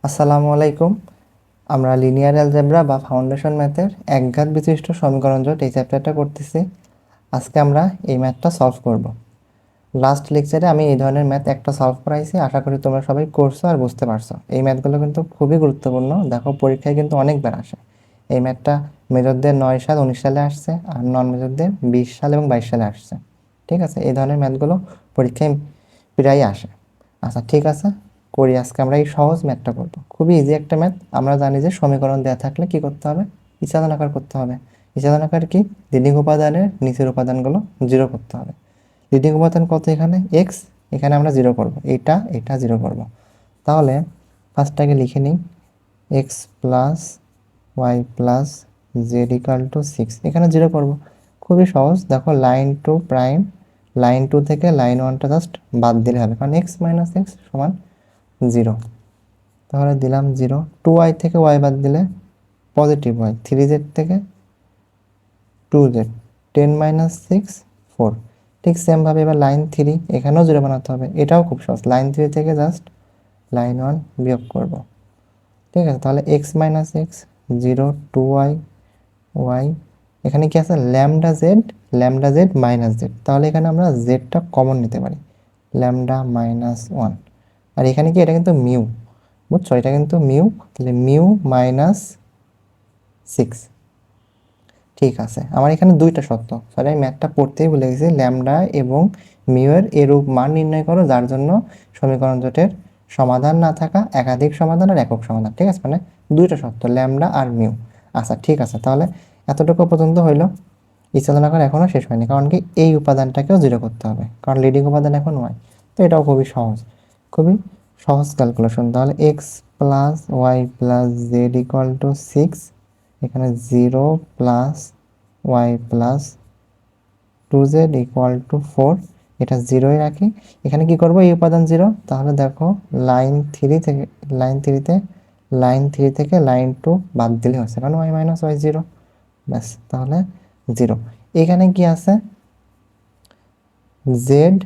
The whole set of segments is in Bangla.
আসসালামু আলাইকুম। আমরা লিনিয়ার অ্যালজেব্রা বা ফাউন্ডেশন ম্যাথের একঘাত বিশিষ্ট সমীকরণ জোট এই চ্যাপ্টারটা করতেছি। আজকে আমরা এই ম্যাথটা সলভ করব। লাস্ট লেকচারে আমি এই ধরনের ম্যাথ একটা সলভ করাইছি, আশা করি তোমরা সবাই করছো আর বুঝতে পারছো। এই ম্যাথগুলো কিন্তু খুবই গুরুত্বপূর্ণ, দেখো পরীক্ষায় কিন্তু অনেকবার আসে। এই ম্যাথটা মেজরদের 9 সাল 19 সালে আসছে, আর নন মেজরদের 20 সাল এবং 22 সালে আসছে। ঠিক আছে, এই ধরনের ম্যাথগুলো পরীক্ষায় প্রায়ই আসে। আচ্ছা ঠিক আছে, করি। আজকে আমরা এই সহজ ম্যাথটা করব, খুবই ইজি একটা ম্যাথ। আমরা জানি যে সমীকরণ দেওয়া থাকলে কি করতে হবে, ইচ্ছাধন আকার করতে হবে। ইচ্ছাধন আকার কি, লিডিং উপাদানের নিচের উপাদানগুলো জিরো করতে হবে। লিডিং উপাদান কত, এখানে এক্স, এখানে আমরা জিরো করব, এটা জিরো করব। তাহলে ফার্স্টটাকে লিখে নিই, x plus y plus z equal to 6, এখানে জিরো করব। খুবই সহজ, দেখো line two prime, line two থেকে লাইন ওয়ানটা জাস্ট বাদ দিলে হবে, কারণ এক্স মাইনাস এক্স সমান জিরো। তাহলে দিলাম জিরো। 2y থেকে ওয়াই বাদ দিলে পজিটিভ ওয়াই, 3z থেকে 2z, 10 মাইনাস 6 4। ঠিক সেমভাবে এবার লাইন থ্রি, এখানেও জিরো বানাতে হবে, এটাও খুব সহজ। লাইন থ্রি থেকে জাস্ট লাইন ওয়ান বিয়োগ করব। ঠিক আছে, তাহলে x minus x zero, 2y y, এখানে কি আছে ল্যামডা জেড মাইনাস জেড, তাহলে এখানে আমরা জেডটা কমন নিতে পারি, ল্যামডা মাইনাস ওয়ান। আর এখানে কি, এটা কিন্তু মিউ, বুঝছো, এটা কিন্তু মিউ, তাহলে মিউ মাইনাস 6। ঠিক আছে, আমার এখানে দুইটা শর্ত, সরি আমি ম্যাথটা পড়তেই ভুলে গেছি। ল্যামডা এবং মিউ এর এরূপ মান নির্ণয় করো যার জন্য সমীকরণ জোটের সমাধান না থাকা একাধিক সমাধান আর একক সমাধান। ঠিক আছে, মানে দুইটা শর্ত, ল্যামডা আর মিউ। আচ্ছা ঠিক আছে, তাহলে এতটুকু পর্যন্ত হইলো। ইচ্ছাধন আকার এখনও শেষ হয়নি, কারণ কি এই উপাদানটাকেও জিরো করতে হবে, কারণ লিডিং উপাদান এখন ওয়াই। তো এটাও খুবই সহজ, খুবই সহজ ক্যালকুলেশন। তাহলে x plus y plus z equal to 6, এখানে zero plus y plus 2z equal to 4, এটা জিরোই রাখি। এখানে কি করব, এই উপাদান জিরো, তাহলে দেখো লাইন থ্রি থেকে লাইন থ্রিতে লাইন থ্রি থেকে লাইন টু বাদ দিলে হচ্ছে, কারণ ওয়াই মাইনাস ওয়াই জিরো, ব্যাস, তাহলে জিরো। এখানে কি আছে, জেড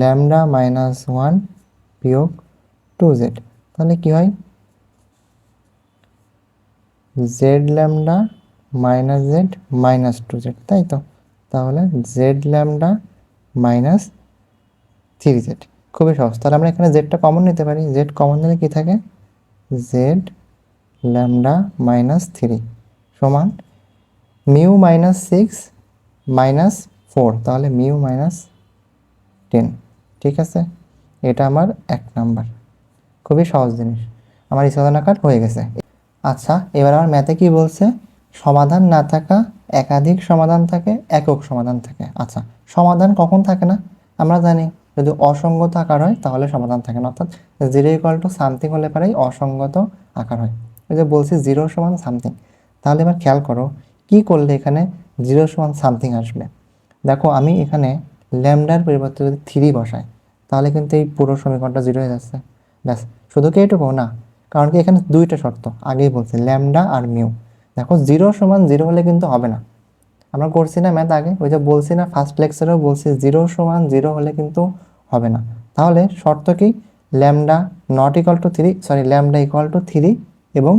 ল্যামডা মাইনাস ওয়ান বিয়োগ 2z, তাহলে কি হয়, Z lambda minus Z minus 2z, তাই তো। তাহলে জেড ল্যামডা মাইনাস 3z, খুবই সহজ। তাহলে আমরা এখানে জেডটা কমন নিতে পারি, জেড কমন নিলে কি থাকে, জেড ল্যামডা মাইনাস 3 সমান মিউ মাইনাস 6 মাইনাস 4, তাহলে মিউ মাইনাস 10। ঠিক আছে, এটা আমার 1 নাম্বার, খুবই সহজ জিনিস। আমার ইচ্ছাধন আকার হয়ে গেছে। আচ্ছা, এবার আমার ম্যাথে কি বলছে, সমাধান না থাকা একাধিক সমাধান থাকে, একক সমাধান থাকে। আচ্ছা, সমাধান কখন থাকে না, আমরা জানি যদি অসঙ্গত আকার হয় তাহলে সমাধান থাকে না, অর্থাৎ জিরো ইকুয়াল টু সামথিং হলে পরেই অসঙ্গত আকার হয়। ওই যে বলছি জিরো সমান সামথিং। তাহলে এবার খেয়াল করো কি করলে এখানে জিরো সমান সামথিং আসবে। দেখো আমি এখানে ল্যামডার পরিবর্তে যদি থ্রি বসাই, তাহলে কিন্তু এই পুরো সমীকরণটা জিরো হয়ে যাচ্ছে। ব্যাস, শুধু কি এইটুকু না, কারণ কি এখানে দুইটা শর্ত আগেই বলছি, ল্যামডা আর মিউ। দেখো জিরো সমান জিরো হলে কিন্তু হবে না, আমরা করছি না ম্যাথ আগে, ওই যে বলছি না ফার্স্ট লেকচারেও বলছি, জিরো সমান জিরো হলে কিন্তু হবে না। তাহলে শর্ত কি, lambda not equal two three, sorry lambda equal two three এবং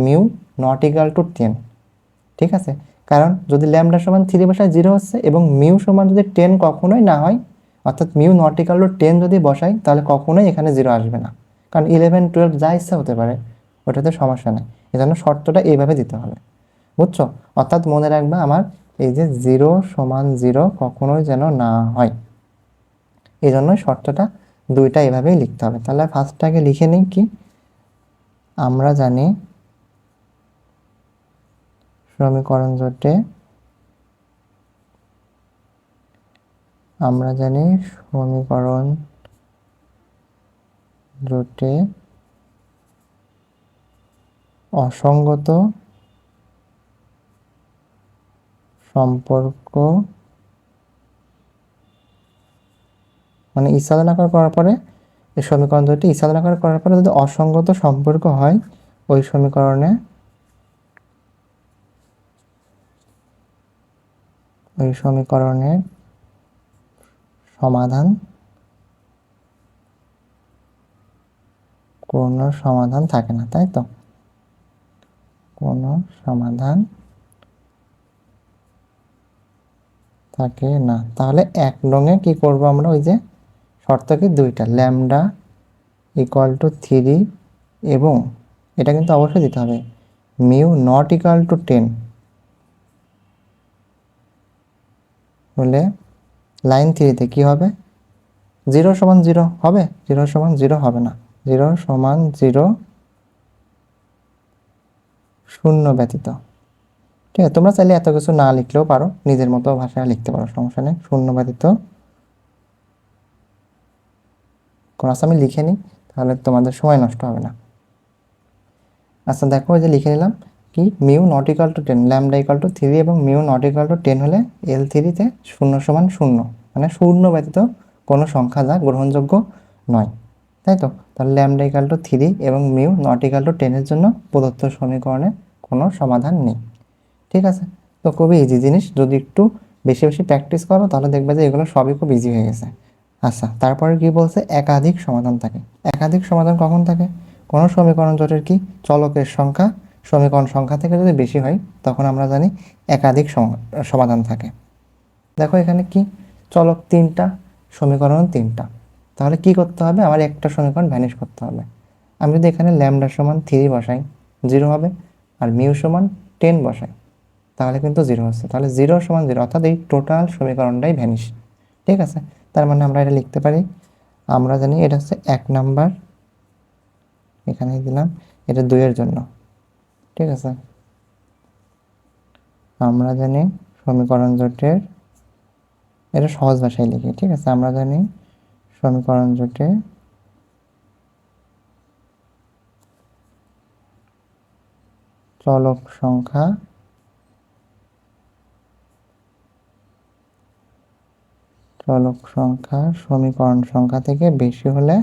মিউ নট ইকুয়াল টু 10। ঠিক আছে, কারণ যদি ল্যামডা সমান থ্রি বসায় জিরো হচ্ছে, এবং মিউ সমান যদি 10 কখনোই না হয়, অর্থাৎ মিউ নট ইকুয়াল টু 10 যদি বসাই, তাহলে কখনোই এখানে জিরো আসবে না, কারণ 11 12 যা ইচ্ছা হতে পারে, ওটাতে সমস্যা নেই। এজন্য শর্তটা এইভাবে দিতে হবে, বুঝছো। অর্থাৎ মনে রাখবা আমার এই যে জিরো সমান জিরো কখনোই যেন না হয়, এই জন্য শর্তটা দুইটা এভাবেই লিখতে হবে। তাহলে ফার্স্টটাকে লিখে নিই, কি আমরা জানি সমীকরণ জোটে সমীকরণ জোটে অসঙ্গত সম্পর্ক, মানে ইচ্ছাধন আকার করার পরে এই সমীকরণ দুটি ইচ্ছাধন আকার করার পরে যদি অসঙ্গত সম্পর্ক হয়, ওই সমীকরণের সমাধান কোনো সমাধান থাকে না, তাই তো? কোনো সমাধান থাকে না। তাহলে 1 নংয়ে কি করব আমরা? ওই যে শর্ত কি দুইটা, ল্যামডা ইকুয়াল টু 3 এবং এটা কিন্তু অবশ্যই দিতে হবে মিউ নট ইকুয়াল টু 10 হলে লাইন 3তে কি হবে? 0 সমান 0 হবে? 0 সমান 0 হবে না। 0 সমান 0 শূন্য ব্যতীত। ঠিক আছে, তোমরা চাইলে এত কিছু না লিখলেও পারো, নিজের মতো ভাষায় লিখতে পারো, সমস্যা নেই। শূন্য ব্যতীত ক্রস আমি লিখে নিই, তাহলে তোমাদের সময় নষ্ট হবে না। আচ্ছা দেখো, এই যে লিখে নিলাম কি, mu not equal two 10, lambda equal two 3 এবং মিউ নট ইকুয়াল টু 10 হলে L3তে 0 সমান 0, মানে শূন্য ব্যতীত কোনো সংখ্যা যা গ্রহণযোগ্য নয়, তাই তো? তাহলে ল্যামডা ইকুয়াল টু 3 এবং মিউ নট ইকুয়াল টু 10 এর জন্য প্রদত্ত সমীকরণে কোনো সমাধান নেই। ঠিক আছে, তো খুবই ইজি জিনিস, যদি একটু বেশি বেশি প্র্যাকটিস করো তাহলে দেখবে যে এগুলো সবই খুব ইজি হয়ে গেছে। আচ্ছা, তারপরে কি বলছে? একাধিক সমাধান থাকে। একাধিক সমাধান কখন থাকে? কোনো সমীকরণ জোটের কি চলকের সংখ্যা সমীকরণ সংখ্যা থেকে যদি বেশি হয়, তখন আমরা জানি একাধিক সমাধান থাকে। দেখো এখানে কি, চলক 3টা, সমীকরণ 3টা, তাহলে কি করতে হবে? আমার একটা সমীকরণ ভ্যানিশ করতে হবে। আমি যদি এখানে ল্যামডা সমান 3 বসাই, 0 হবে, আর মিউ সমান 10 বসাই, তাহলে কিন্তু 0 হচ্ছে। তাহলে 0 সমান 0, অর্থাৎ এই টোটাল সমীকরণটাই ভ্যানিশ। ঠিক আছে, তার মানে আমরা এটা লিখতে পারি, আমরা জানি এটা হচ্ছে 1 নাম্বার, এখানে দিলাম, এটা 2 এর জন্য। ঠিক আছে, আমরা জানি সমীকরণ জোটের, এটা সহজ ভাষায় লিখি। ঠিক আছে, আমরা জানি সমীকরণ জোটে চলক সংখ্যা সমীকরণ সংখ্যা থেকে বেশি হলে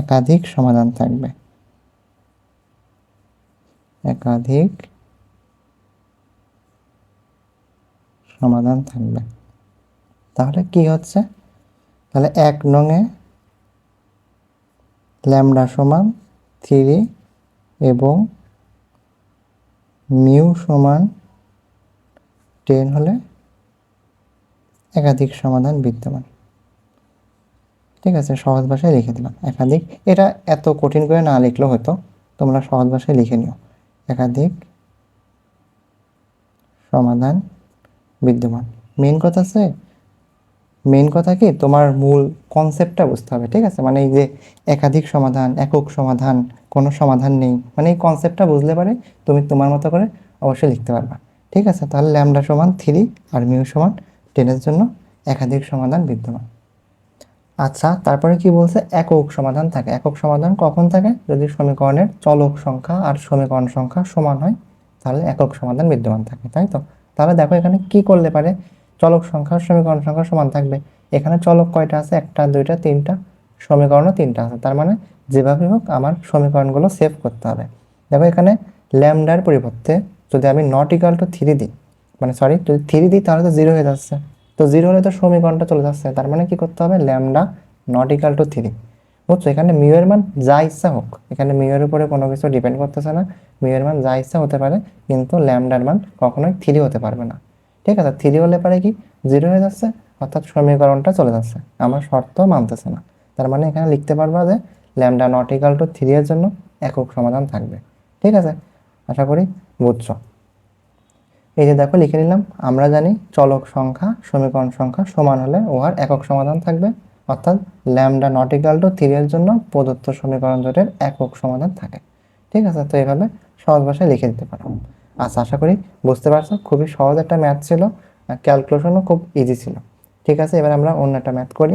একাধিক সমাধান থাকবে। একাধিক সমাধান থাকবে। তাহলে কি হচ্ছে? তাহলে 1 নংয়ে ল্যামডা সমান 3 এবং মিউ সমান 10 হলে একাধিক সমাধান বিদ্যমান। ঠিক আছে, সহজ ভাষায় লিখে দিলাম একাধিক। এটা এত কঠিন করে না লিখলেও হতো, তোমরা সহজ ভাষায় লিখে নিও, একাধিক সমাধান বিদ্যমান। মেন কথা আছে, মেন কথা কি, তোমার মূল কনসেপ্টটা বুঝতে হবে। ঠিক আছে, মানে এই যে একাধিক সমাধান, একক সমাধান, কোনো সমাধান নেই, মানে এই কনসেপ্টটা বুঝলে পারে তুমি তোমার মতো করে অবশ্যই লিখতে পারবা। ঠিক আছে, তাহলে ল্যামডা সমান 3 আর মিউ সমান 10 এর জন্য একাধিক সমাধান বিদ্যমান। আচ্ছা, তারপরে কি বলছে? একক সমাধান থাকে। একক সমাধান কখন থাকে? যদি সমীকরণের চলক সংখ্যা আর সমীকরণ সংখ্যা সমান হয়, তাহলে একক সমাধান বিদ্যমান থাকে, তাই তো? তাহলে দেখো এখানে কি করলে পারে, চলক সংখ্যা সমীকরণ সংখ্যা সমান থাকবে। এখানে চলক কয়টা আছে? 1টা 2টা 3টা, সমীকরণও 3টা আছে। তার মানে যেভাবে হোক আমার সমীকরণগুলো সেভ করতে হবে। দেখো এখানে ল্যামডার পরিবর্তে যদি আমি নট ইকুয়াল টু 3 দিই, মানে সরি, যদি 3 দিই তাহলে তো 0 হয়ে যাচ্ছে, তো 0 হলে তো সমীকরণটা চলে যাচ্ছে। তার মানে কি করতে হবে? Lambda not equal two 3। বুঝছো, এখানে মিউ এর মান যা ইচ্ছা হোক, এখানে মিউ এর উপরে কোনো কিছু ডিপেন্ড করতেছে না, মিউ এর মান যা ইচ্ছা হতে পারে, কিন্তু ল্যামডার মান কখনোই 3 হতে পারবে না। ঠিক আছে, 3 হলে পারে কি 0 হয়ে যাচ্ছে, অর্থাৎ সমীকরণটা চলে যাচ্ছে, আমার শর্ত মানতেছে না। তার মানে এখানে লিখতে পারবা যে ল্যামডা নট ইকুয়াল টু 3 এর জন্য একক সমাধান থাকবে। ঠিক আছে, আশা করি বুঝছো। এই যে দেখো লিখে নিলাম, আমরা জানি চলক সংখ্যা সমীকরণ সংখ্যা সমান হলে উহার একক সমাধান থাকবে, অর্থাৎ ল্যামডা নট ইকুয়াল টু 3 এর জন্য প্রদত্ত সমীকরণ জোটের একক সমাধান থাকে। ঠিক আছে, তো এইভাবে সহজ ভাষায় লিখে দিতে পারো। আচ্ছা, আশা করি বুঝতে পারছো, খুবই সহজ একটা ম্যাথ ছিল, ক্যালকুলেশনও খুব ইজি ছিল। ঠিক আছে, এবার আমরা অন্য একটা ম্যাথ করি।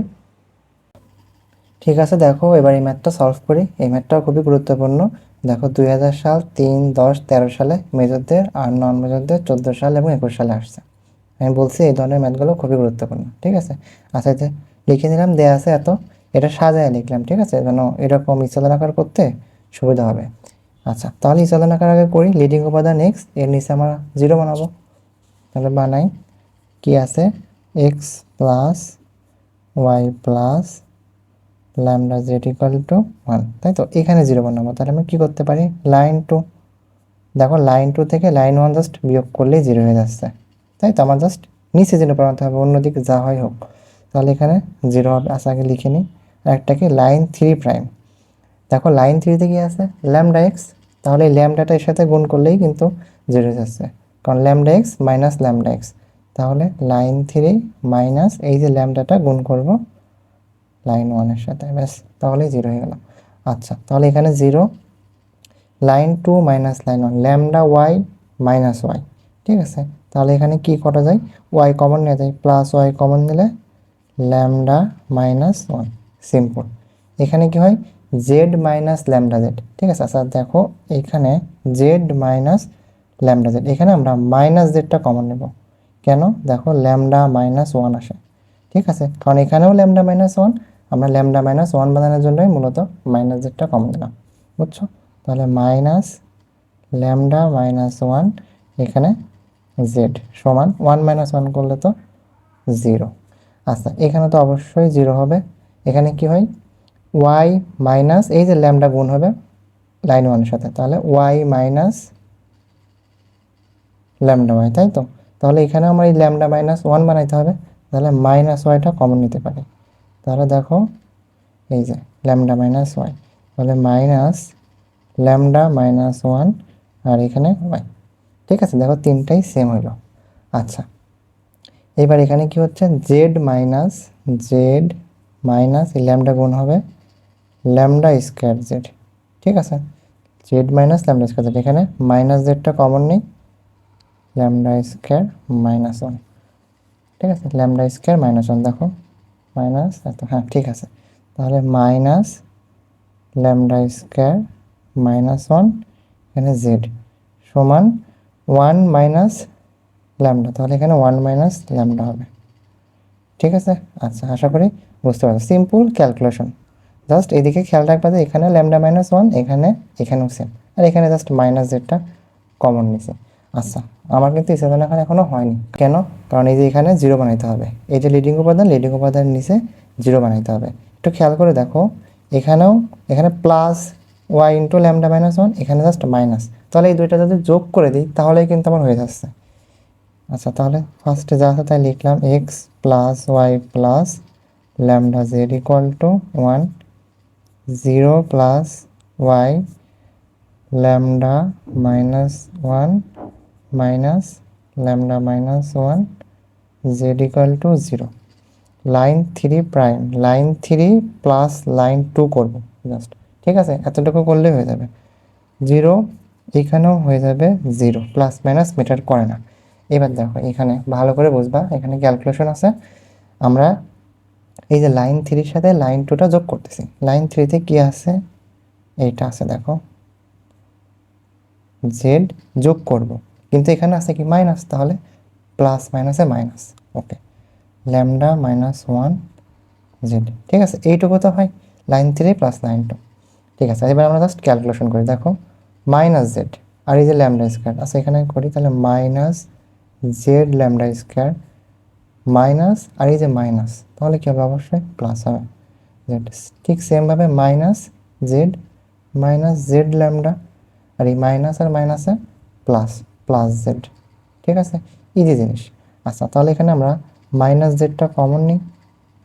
ঠিক আছে, দেখো এবার এই ম্যাথটা সলভ করি। এই ম্যাথটাও খুবই গুরুত্বপূর্ণ। দেখো 2000 সাল, 3, 10, 13 সালে মেজরদের আর নন মেজরদের 14 সাল এবং 21 সালে আসছে। আমি বলছি এই ধরনের ম্যাথগুলো খুবই গুরুত্বপূর্ণ। ঠিক আছে, আচ্ছা যে লিখে নিলাম, দেয়া আছে এত, এটা সাজায় লিখলাম। ঠিক আছে, যেন এরকম ইচ্ছাধন আকার করতে সুবিধা হবে। আচ্ছা, তাহলে ইসালন আকার আগে করি। লিডিং উপাদান এক্স, এর নিচে আমরা 0 বানাবো। তাহলে বানাই, কি আছে, x plus y plus lambda z equal to 1, তাই তো? এখানে 0 বানাবো। তাহলে আমি কী করতে পারি, লাইন 2, দেখো লাইন 2 থেকে লাইন 1 জাস্ট বিয়োগ করলেই 0 হয়ে যাচ্ছে, তাই তো? আমার জাস্ট নিচে 0 বানাতে হবে, অন্যদিকে যা হয় হোক। তাহলে এখানে 0 হবে। আচ্ছা, আগে লিখে নিই। আর একটা কি, লাইন 3 প্রাইম, দেখো লাইন 3তে কি আছে, ল্যামডা এক্স। তাহলে এই ল্যামডাটা এর সাথে গুণ করলেই কিন্তু 0 হয়ে যাচ্ছে, কারণ lambda x minus lambda x. তাহলে লাইন 3 মাইনাস এই যে ল্যামডাটা গুণ করব লাইন 1-এর সাথে, ব্যাস, তাহলেই 0 হয়ে গেল। আচ্ছা, তাহলে এখানে 0, line 2 minus line 1, lambda y minus y, ঠিক আছে? তাহলে এখানে কি করা যায়, ওয়াই কমন নেওয়া যায়, প্লাস ওয়াই কমন নিলে ল্যামডা মাইনাস 1, সিম্পল। এখানে কি হয়, জেড মাইনাস ল্যামডা জেড, ঠিক আছে? আচ্ছা দেখো, এখানে জেড মাইনাস ল্যামডা জেড, এখানে আমরা মাইনাস জেডটা কমন নেব। কেন, দেখো ল্যামডা মাইনাস 1 আসে, ঠিক আছে? কারণ এখানেও ল্যামডা মাইনাস 1, আমরা ল্যামডা মাইনাস 1 বানানোর জন্যই মূলত মাইনাস জেডটা কমন দিলাম, বুঝছো? তাহলে মাইনাস ল্যামডা মাইনাস 1, এখানে জেড সমান 1 মাইনাস 1 করলে তো 0। আচ্ছা, এখানে তো অবশ্যই 0 হবে। এখানে কি হয়, ওয়াই মাইনাস এই যে ল্যামডা গুণ হবে লাইন 1-এর সাথে, তাহলে ওয়াই মাইনাস ল্যামডা ওয়াই, তাই তো? তাহলে এখানে আমার এই ল্যামডা মাইনাস 1 বানাইতে হবে, তাহলে মাইনাস ওয়াইটা কমন নিতে পারি। তাহলে দেখো, এই যে ল্যামডা মাইনাস ওয়াই, তাহলে মাইনাস ল্যামডা মাইনাস 1 আর এখানে ওয়াই, ঠিক আছে? দেখো তিনটাই সেম হইল। আচ্ছা, এবার এখানে কি হচ্ছে, জেড মাইনাস এই ল্যামডা গুণ হবে ল্যামডা স্কোয়ার জেড, ঠিক আছে? Z minus lambda square Z, এখানে মাইনাস জেডটা কমন নেই, ল্যামডা স্কোয়ার মাইনাস 1, ঠিক আছে? ল্যামডা স্কোয়ার মাইনাস 1, দেখো মাইনাস এত, হ্যাঁ ঠিক আছে। তাহলে মাইনাস ল্যামডা স্কোয়ার মাইনাস 1, এখানে জেড সমান 1 মাইনাস ল্যামডা, তাহলে এখানে 1 মাইনাস ল্যামডা হবে, ঠিক আছে? আচ্ছা, আশা করি বুঝতে পারছো, সিম্পল ক্যালকুলেশন। জাস্ট এদিকে খেয়াল রাখবা যে এখানে ল্যামডা মাইনাস 1, এখানেও সেম, আর এখানে জাস্ট মাইনাস জেডটা কমন নিছে। আচ্ছা, আমার কিন্তু ইসাদন আকার এখনও হয়নি, কেন? কারণ এই যে এখানে 0 বানাইতে হবে, এই যে লিডিং উপাদানের নিচে 0 বানাইতে হবে। একটু খেয়াল করে দেখো, এখানেও, এখানে plus y into lambda minus 1, এখানে জাস্ট মাইনাস, তাহলে এই দুইটা যদি যোগ করে দিই তাহলেই কিন্তু আমার হয়ে যাচ্ছে। আচ্ছা, তাহলে ফার্স্টে যা আছে তাই লিখলাম, x plus y plus lambda z equal to 1, 0 plus y lambda minus 1 minus lambda minus 1 z equal to 0। Line 3 prime, line 3 plus line 2 করব জাস্ট, ঠিক আছে? এতটুকু করলেই হয়ে যাবে। 0, এখানেও হয়ে যাবে 0, প্লাস মাইনাস ম্যাটার করে না। এবার দেখো, এখানে ভালো করে বুঝবা, এখানে ক্যালকুলেশন আছে। আমরা এই যে লাইন 3-র সাথে লাইন 2টা যোগ করতেছি, লাইন 3-তে কি আছে, এইটা আছে, দেখো জেড যোগ করব, কিন্তু এখানে আছে কি মাইনাস, তাহলে প্লাস মাইনাসে মাইনাস, ওকে, ল্যামডা মাইনাস 1 জেড, ঠিক আছে? এইটুকু তো হয়, লাইন 3 প্লাস লাইন 2, ঠিক আছে? এবার আমরা জাস্ট ক্যালকুলেশন করি, দেখো মাইনাস জেড আর এই যে ল্যামডা স্কোয়ার, আচ্ছা এখানে করি, তাহলে minus Z lambda square minus আর এই যে মাইনাস, তাহলে কী হবে, অবশ্যই প্লাস হবে জেড, ঠিক সেমভাবে মাইনাস জেড ল্যামডা, আর এই মাইনাস আর মাইনাসে প্লাস, প্লাস জেড, ঠিক আছে? ইজি জিনিস। আচ্ছা, তাহলে এখানে আমরা মাইনাস জেডটা কমন নিই,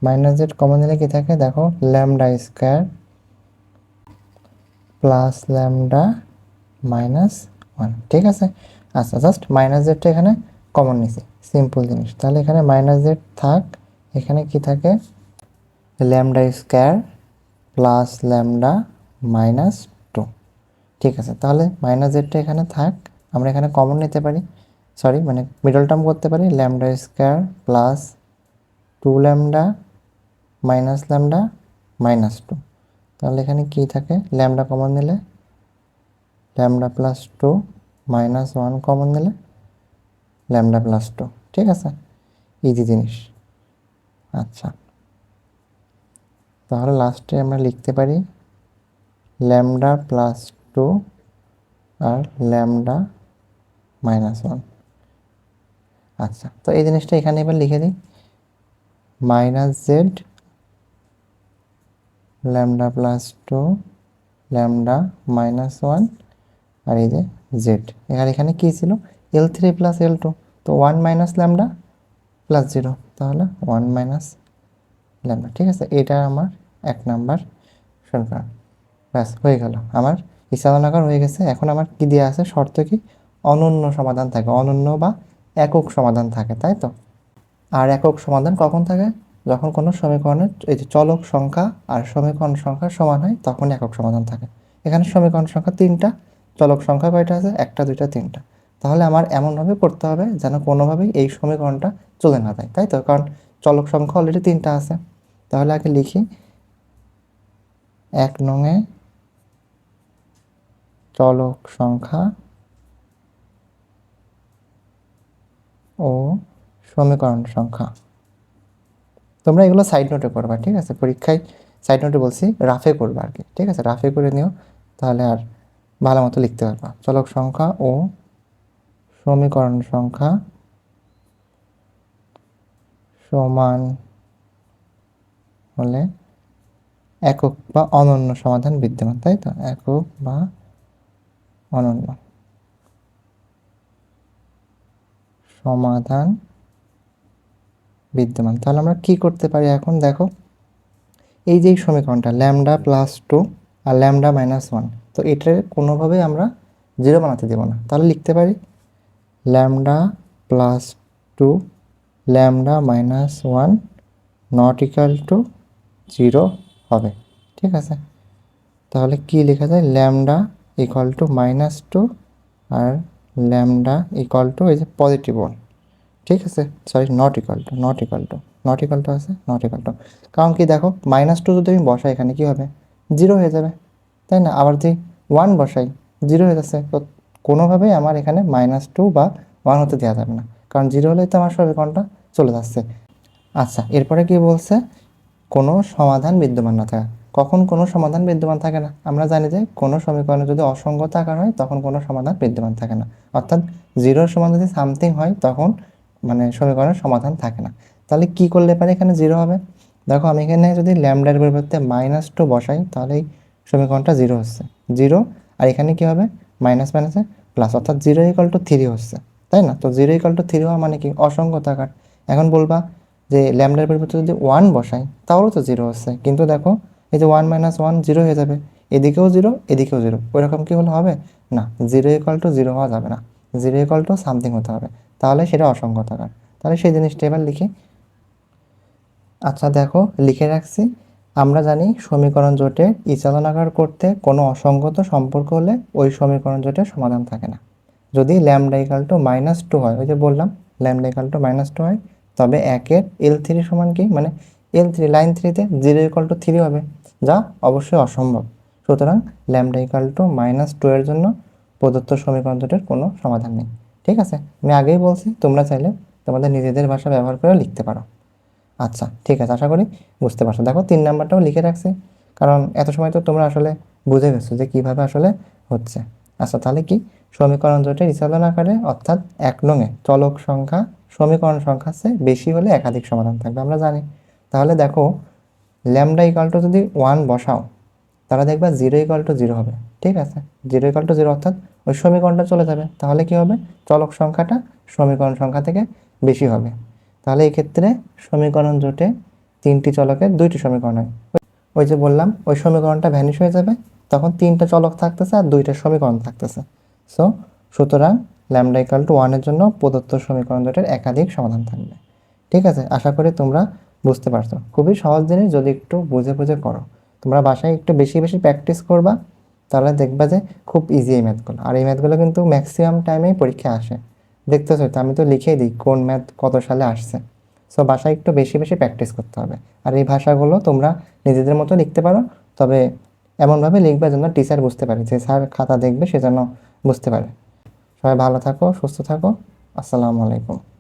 মাইনাস জেড কমন নিলে কি থাকে, দেখো lambda square plus lambda minus 1, ঠিক আছে? আচ্ছা, জাস্ট মাইনাস জেডটা এখানে কমন নিছি, সিম্পল জিনিস। তাহলে এখানে মাইনাস জেড থাক, এখানে কি থাকে, lambda square plus lambda minus 2, ঠিক আছে? তাহলে মাইনাস জেডটা এখানে থাক, আমরা এখানে কমন নিতে পারি, সরি মানে মিডল টার্ম করতে পারি, lambda square plus 2 lambda minus lambda minus 2, তাহলে এখানে কি থাকে, ল্যামডা কমন নিলে ল্যামডা প্লাস 2 মাইনাস 1 কমন নিলে ল্যামডা প্লাস 2, ঠিক আছে? ইজি জিনিস। আচ্ছা, তাহলে লাস্টে আমরা লিখতে পারি ল্যামডা প্লাস 2 আর ল্যামডা -1। আচ্ছা, তো এই জিনিসটা এখানে এবার লিখে দিই, -z ল্যামডা +2 ল্যামডা -1 আর এই যে জেড। এখানে কি ছিল, L3 + L2, তো 1 - ল্যামডা +0, তাহলে 1 - ল্যামডা। ঠিক আছে, এটা আমার 1 নাম্বার সমীকরণ। ব্যাস হয়ে গেল, আমার ইচ্ছাধনাকার হয়ে গেছে। এখন আমার কি দেওয়া আছে, শর্ত কি, অনন্য সমাধান থাকে, অনন্য বা একক সমাধান থাকে, তাই তো। আর একক সমাধান কখন থাকে, যখন কোনো সমীকরণের এই যে চলক সংখ্যা আর সমীকরণ সংখ্যা সমান হয়, তখন একক সমাধান থাকে। এখানে সমীকরণ সংখ্যা 3টা, চলক সংখ্যা কয়টা আছে, 1টা 2টা 3টা। তাহলে আমার এমনভাবে করতে হবে যেন কোনোভাবেই এই সমীকরণটা চলে না যায়, তাই তো, কারণ চলক সংখ্যা অলরেডি 3টা আছে। তাহলে আগে লিখি 1 নংয়ে চলক সংখ্যা ও সমীকরণ সংখ্যা। তোমরা এগুলো সাইড নোটে করবা, ঠিক আছে, পরীক্ষায় সাইড নোটে বলছি, রাফে করবা আর কি, ঠিক আছে, রাফে করে নিও, তাহলে আর ভালো মতো লিখতে পারবা। চলক সংখ্যা ও সমীকরণ সংখ্যা সমান হলে একক বা অনন্য সমাধান বিদ্যমান, তাই তো, একক বা অনন্য সমাধান বিদ্যমান। তাহলে আমরা কি করতে পারি এখন, দেখো, এই যে সমীকরণটা ল্যামডা +2 আর ল্যামডা -1, তো এটার কোনোভাবেই আমরা 0 বানাতে দেব না। তাহলে লিখতে পারি lambda +2 lambda -1 not equal to 0 হবে, ঠিক আছে। তাহলে কি লেখা যায়, ল্যামডা ইকুয়াল টু -2 আর ল্যামডা ইকুয়াল টু এই যে পজিটিভ 1, ঠিক আছে, সরি, নট ইকুয়াল টু আছে, নট ইকুয়াল টু, কারণ কি দেখো, -2 যদি আমি বসাই এখানে কি হবে, 0 হয়ে যাবে, তাই না। আবার যদি 1 বসাই, 0 হয়ে যাচ্ছে, তো কোনোভাবেই আমার এখানে -2 বা 1 হতে দেওয়া যাবে না, কারণ 0 হলেই তো আমার সমীকরণটা চলে যাচ্ছে। আচ্ছা, এরপরে কি বলছে, কোনো সমাধান বিদ্যমান না থাকা। কখন কোনো সমাধান বিদ্যমান থাকে না, আমরা জানি যে কোনো সমীকরণে যদি অসঙ্গত আকার হয় তখন কোনো সমাধান বিদ্যমান থাকে না, অর্থাৎ 0 সমান যদি সামথিং হয় তখন মানে সমীকরণের সমাধান থাকে না। তাহলে কি করলে পারে এখানে 0 হবে, দেখো আমি এখানে যদি ল্যামডার পরিবর্তে -2 বসাই, তাহলে এই সমীকরণটা 0 হচ্ছে, 0, আর এখানে কি হবে, মাইনাস মাইনাসে প্লাস, অর্থাৎ 0 = 3 হচ্ছে, তাই না। তো 0 = 3 হওয়া মানে কি, অসঙ্গত আকার। এখন বলবা যে ল্যামডার পরিবর্তে যদি 1 বসাই তাহলেও তো 0 হচ্ছে, কিন্তু দেখো এই যে 1 - 1 0 হয়ে যাবে, এদিকেও 0 এদিকেও 0, ওইরকম কি হলে হবে না, 0 = 0 হওয়া যাবে না, 0 = সামথিং হতে হবে, তাহলে সেটা অসঙ্গত আকার। তাহলে সেই জিনিসটা এবার লিখি। আচ্ছা দেখো, লিখে রাখছি, আমরা জানি সমীকরণ জোটে ইচালন আকার করতে কোনো অসঙ্গত সম্পর্ক হলে ওই সমীকরণ জোটের সমাধান থাকে না। যদি ল্যামডা ইকাল টু -2 হয়, ওই যে বললাম ল্যামডা ইকাল টু -2 হয়, তবে 1-এর L3 সমান কি, মানে L3 লাইন 3তে 0 = 3 হবে, যা অবশ্যই অসম্ভব। সুতরাং ল্যামডা ইকাল টু -2 এর জন্য প্রদত্ত সমীকরণ জোটের কোনো সমাধান নেই। ঠিক আছে, আমি আগেই বলছি, তোমরা চাইলে তোমাদের নিজেদের ভাষা ব্যবহার করে লিখতে পারো। আচ্ছা ঠিক আছে, আশা করি বুঝতে পারছো। দেখো 3 নাম্বারটাও লিখে রাখছি, কারণ এত সময় তো তোমরা আসলে বুঝে গেছো যে কীভাবে আসলে হচ্ছে। আচ্ছা, তাহলে কি, সমীকরণ জোটের ইচালন আকারে, অর্থাৎ 1 নংয়ে চলক সংখ্যা সমীকরণ সংখ্যার চেয়ে বেশি হলে একাধিক সমাধান থাকবে, আমরা জানি। তাহলে দেখো ল্যামডা ইকাল টু যদি 1 বসাও, তাহলে দেখবা 0 = 0 হবে, ঠিক আছে, 0 = 0 অর্থাৎ ওই সমীকরণটা চলে যাবে, তাহলে কি হবে, চলক সংখ্যাটা সমীকরণ সংখ্যা থেকে বেশি হবে। তাহলে এই ক্ষেত্রে সমীকরণ জোটে 3টি চলকের 2টি সমীকরণ হয়, ওই যে বললাম ওই সমীকরণটা ভ্যানিশ হয়ে যাবে, তখন 3টা চলক থাকতেছে আর 2টা সমীকরণ থাকতেছে। সুতরাং ল্যামডা ইকাল টু 1 এর জন্য প্রদত্ত সমীকরণ জোটের একাধিক সমাধান থাকবে। ঠিক আছে, আশা করি তোমরা বুঝতে পারছো। খুবই সহজ জিনিস, যদি একটু বুঝে বুঝে করো, তোমরা বাসায় একটু বেশি বেশি প্র্যাকটিস করবা, তাহলে দেখবা যে খুব ইজি এই ম্যাথগুলো। আর এই ম্যাথগুলো কিন্তু ম্যাক্সিমাম টাইমেই পরীক্ষায় আসে, দেখতেছো তো, আমি তো লিখেই দিই কোন ম্যাথ কত সালে আসছে। বাসায় একটু বেশি বেশি প্র্যাকটিস করতে হবে। আর এই ভাষাগুলো তোমরা নিজেদের মতো লিখতে পারো, তবে এমনভাবে লিখবে যেন টিচার বুঝতে পারে, যে স্যার খাতা দেখবে সে যেন বুঝতে পারে। সবাই ভালো থাকো, সুস্থ থাকো, আসসালামু আলাইকুম।